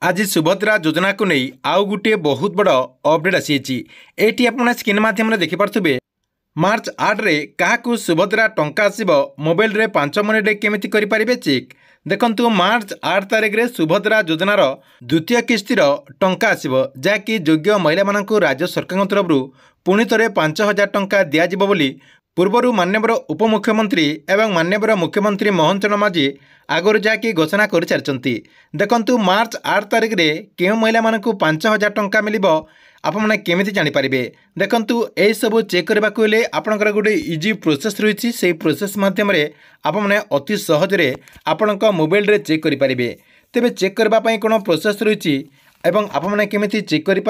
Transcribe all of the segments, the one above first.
आज सुभद्रा योजना को नहीं आउ गोटे बहुत बड़ अपडेट आसी एटी आप स्क्रीन माध्यम देखिपे मार्च 8 रे क्या सुभद्रा टंका आसब मोबाइल रे 5 मिनिट केमिति करें चेक देखंतु मार्च 8 तारिख रे सुभद्रा योजनार द्वितीय किस्तिर टंका आसब जहाँकि योग्य महिला मानक राज्य सरकार तरफ पुणी थे 5,000 टंका दिज्व बोली पूर्वर माननीय उपमुख्यमंत्री एवं माननीय मुख्यमंत्री मोहन चरण माझी आगुरी जहाँकि घोषणा कर सारी देखंतु मार्च 8 तारिख रे केउ महिला मानक 5,000 टंका मिलिबो आपने केमिति जानीपारे देखंतु यही सब चेक करने को आपंकर गोटे इजी प्रोसेस रही से प्रोसेस मध्यम आपने अति सहजरे आपण मोबाइल रे चेक करें तेरे चेक करने कौन प्रोसेस रही आपने केमिति चेक करें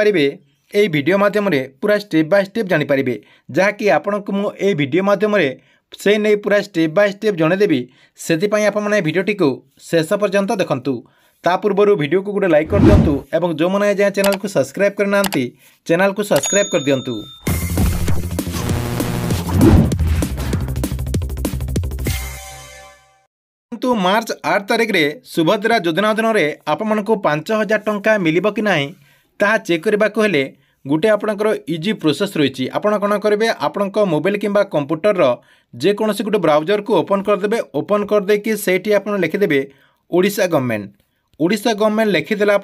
यही वीडियो माध्यम पूरा स्टेप बाय स्टेप जानीपारे जहाँकि आपण को मुझे वीडियो माध्यम से नहीं पूरा स्टेप बाय स्टेप जनईदेवी से आपने वीडियोटी को शेष पर्यंत देखंतु ता पूर्व वीडियो को गोटे लाइक कर दिंतु एवं जो मैंने जहाँ चैनल को सब्सक्राइब करना चैनल को सब्सक्राइब कर दिंतु। तो मार्च 8 तारिख रे सुभद्रा योजना अधीन आपण को 5,000 टंका मिलिबो कि नाही ताहा चेक करबा को हेले गोटे आपणकर इजी प्रोसेस रही आपण कौन करेंगे आपण मोबाइल किंबा कंप्यूटर जेकोसी गोटे ब्राउजर को ओपन करदे ओपन करदे कि सेठी आपण लिखिदेवे ओडिशा गवर्नमेंट लिखिदेला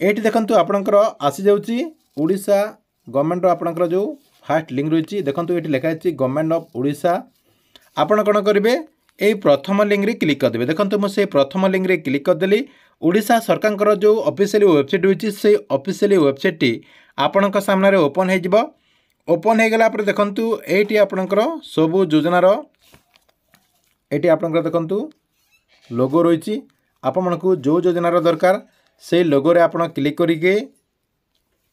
ये देखंतु आपणकर आसी जाउची ओडिशा गवर्नमेंट आपणकर जो फास्ट लिंक रही देखंतु ये लिखाई गवर्नमेंट ऑफ ओडिशा आपण कौन करेंगे यही प्रथम लिंक रे क्लिक करदे देखंतु मुझे प्रथम लिंक रे क्लिक करदेली ओडिशा सरकार जो ऑफिशियल वेबसाइट रही से ऑफिशियल वेबसाइट आपण सामने ओपन हो ओपन हो गला देखंतु एटी आपणकर सबु योजनार एटी आपणकर देखंतु लोगो रही आपण को जो योजनार दरकार से लोगो रे आपण क्लिक करिके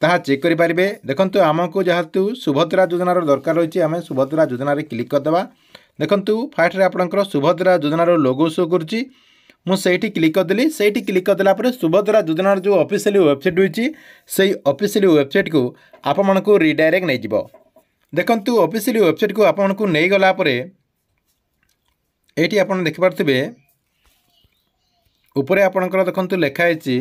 ताहा चेक करि परिबे देखंतु आमको जेहेतु सुभद्रा योजनार दरकार रही आम सुभद्रा योजनार क्लिक करदेबा देखंतु फास्ट रे आपणकर सुभद्रा योजनार लोगो शो करुच्ची मुझे क्लिक करदेली से क्लिक करदेला सुभद्रा योजनार जो ऑफिशियल वेबसाइट रही से ऑफिशियल वेबसाइट को आपण को रिडायरेक्ट नहीं जीवो देखंतु ऑफिशियल वेबसाइट को आपण को नहीं गला एटी आपण देखि पारथिबे उपरे आपणकर देखंतु लिखाई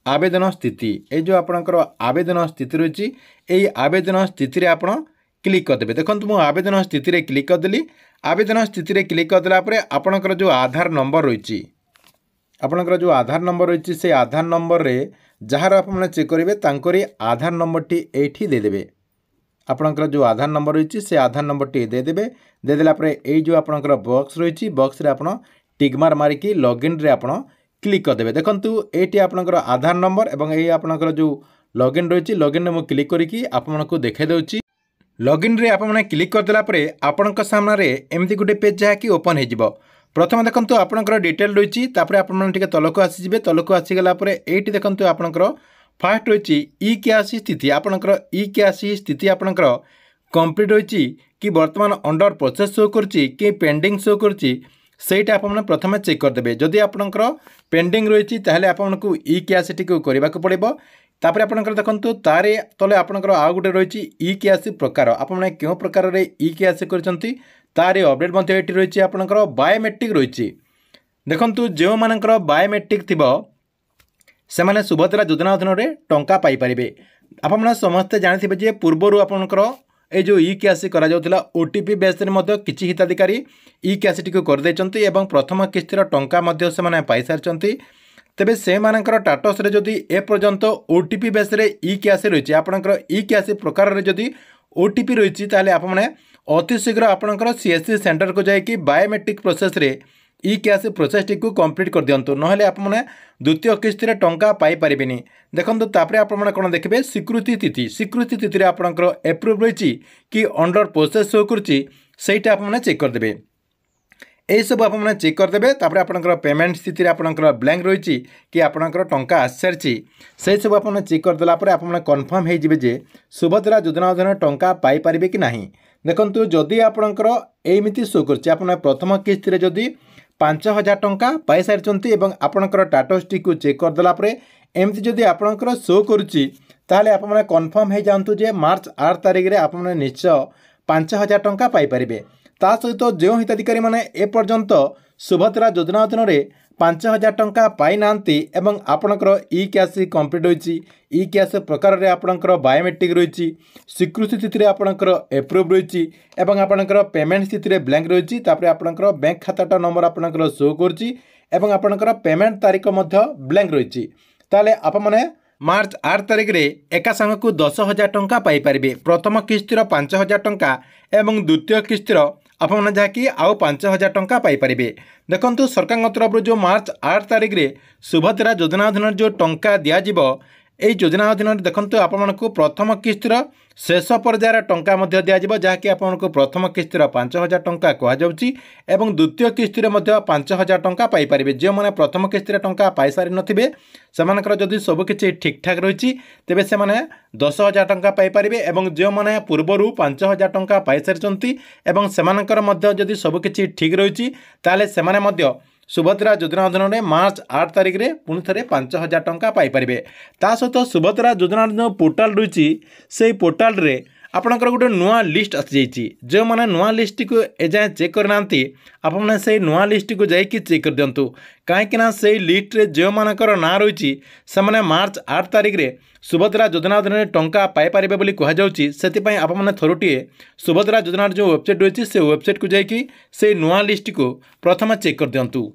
आवेदन स्थिति ये जो आपणकर आवेदन स्थिति रही यही आवेदन स्थिति रे आपण क्लिक करदे देखंतु मु आवेदन स्थिति रे क्लिक करदेली आवेदन स्थिति रे क्लिक करदेला आपणकर जो आधार नंबर रही आपणकर जो आधार नंबर रही से आधार नंबर रे जहाँ आपने चेक करेंगे तांकरी आधार नंबर टी एठी देदेवे आपणकर जो आधार नंबर रही से आधार नंबर टी देदेवे देदेला यही जो आपणकर बॉक्स रही बॉक्स रे आपण टिकमार मारिकी लॉगिन रे आपण क्लिक करदे देखंतु एटी आपणकर आधार नंबर एवं यही आपणकर जो लॉगिन रही लॉगिन में क्लिक करिकी आपनको देखाई दउची लॉगिन रे आपने क्लिक करदेला आपण सामने एमती गोटे पेज जहाँकि ओपन हो प्रथम देखंतु आपणकर डिटेल रही आपटे तलक आसीजे तलक आसीगला ये देखंतु आपणकर फास्ट रही ई केआसी स्थिति आपणकर ई केआसी स्थिति आपणकर कंप्लीट रही कि वर्तमान अंडर प्रोसेस शो करुच्ची कि पेंडिंग शो करुच्ची सेटा आपने प्रथम चेक करदे जदि आपणकर पेंडिंग रही ताहले आपनको ई केआसी को करने को पड़ो तापर आपणकर देखंतु तारे तले आपणकर आ गोटे रही ई केआसी प्रकार आपने क्यों प्रकार रे ई केआसी करछंती तारे अपडेट मध्य एटी रही आपणकर बायोमेट्रिक रही देखंतु जो मानकर बायोमेट्रिक थिबो से माने सुभद्रा योजना अधीन टंका पाई परिबे आपने समस्ते जानिथिबे जे पूर्वरु आपणकर ए जो ई केआसी करा जाउथिला ओटीपी बेस रे मध्य किछि हिताधिकारी ई केआसी को कर दैचंती एवं प्रथम किस्तिर टंका मध्य से माने पाई सारचंती तेबे से मानकर टाटस रे जदि ए पर्यंत ओटीपी बेस रे ई केआसी रही आपणकर ई केआसी प्रकार रे जदि ओटीपी रही ताहले आपने अति शीघ्र आपणकर सीएससी सेंटर को जाइए बायोमेट्रिक प्रोसेस रे ई केआसी प्रोसेस टी को कंप्लीट कर दिंतु नहेले आपने द्वितीय किस्ती रे टंका पाई परिबेनी देखंतु तापरे आपने कोन देखबे स्वीकृति तिथि रे आपणकर एप्रूव रही कि अंडर प्रोसेस शो करुच्ची सेटा आपने चेक करदेबे यही सब आपने चेक करदेबे तापरे आपणकर पेमेंट स्थिति रे आपणकर ब्लैंक रही कि आपणकर टंका आसी सारी से सब आपने चेक करदेला आपने कन्फर्म हो जिवे जे सुभद्रा योजना अधीन टंका पाई परिबे कि नाही देखंतु जदि आपणकर एमिति शो करुच्ची आपने प्रथम किस्ती रे जदि 5,000 टंका पाई सारी एवं आपणकर टाटस टी को चेक करदेला एमती जदि आपणकर शो करुच्ची ताहले आपने कन्फर्म हो जातु जे मार्च 8 तारिख रे आपने निश्चय 5,000 टंका पाई परिबे ता सहित जो हिताधिकारी माने ए पर्यंत सुभद्रा योजना अधीन 5000 टंका पाई नांती एवं आपणकर ई कैश कंप्लीट होईची ई कैश प्रकार रे आपणकर बायोमेट्रिक रही स्वीकृति स्थिति आपणकर एप्रूव रही एवं आपणकर पेमेंट स्थिति ब्लैंक रही आपणकर बैंक खाताटा नंबर आपणकर शो करची एवं आपणकर पेमेंट तारीख मध्य ब्लैंक रही ताले आप माने मार्च 8 तारिख रे एका संग को 10,000 टंका पाई परिबे प्रथम किस्तिर 5,000 टंका एवं द्वितीय किस्तिर आपने जहाँकि आउ 5,000 टंका पाई परिबे। देखंतु सरकार तरफ जो मार्च 8 तारिख रे सुभद्रा योजना अधीन जो टंका दियाजिबो एई योजना अधीन देखंतु आपमनकु प्रथम किस्तिर शेष पर्यायर टंका मध्य दियाजिबो जहाँकि आपमनकु प्रथम किस्तिर 5,000 टंका कहा जाउची एवं द्वितीय किस्तिर मध्य 5,000 टंका पाई परिबे। जे माने प्रथम किस्तिर टंका पाई सारि नथिबे सेमानकर जदि सब किछि ठीक ठाक रहिछि तेबे से माने 10,000 टंका पाई परिबे एवं जे माने पूर्वरु 5,000 टंका पाई सारिचंती एवं सेमानकर मध्य जदि सब किछि ठीक रहिछि ताले सेमाने मध्य सुभद्रा योजना अधीन में मार्च 8 तारिख रे पुणी थे 5,000 टंका पाई परिबे। ता सहित सुभद्रा योजना जो पोर्टाल रही से पोर्टाल रे आपणकर गोटे नुआ लिस्ट आसी जो मैंने नुआ लिस्ट को एजाए चेक करना आपने से नुआ लिस्ट को जाकि चेक कर दिंतु कहीं से लिस्ट रे जो मानकर ना रही से मार्च 8 तारिख रे सुभद्रा योजना अधीन टंका पाई पारिबे बोली कहा जाउची सेतिपई आपने थोरटिए सुभद्रा योजना जो वेबसाइट रही से वेबसाइट को जाकि से नुआ लिस्ट को प्रथम चेक कर दिंतु।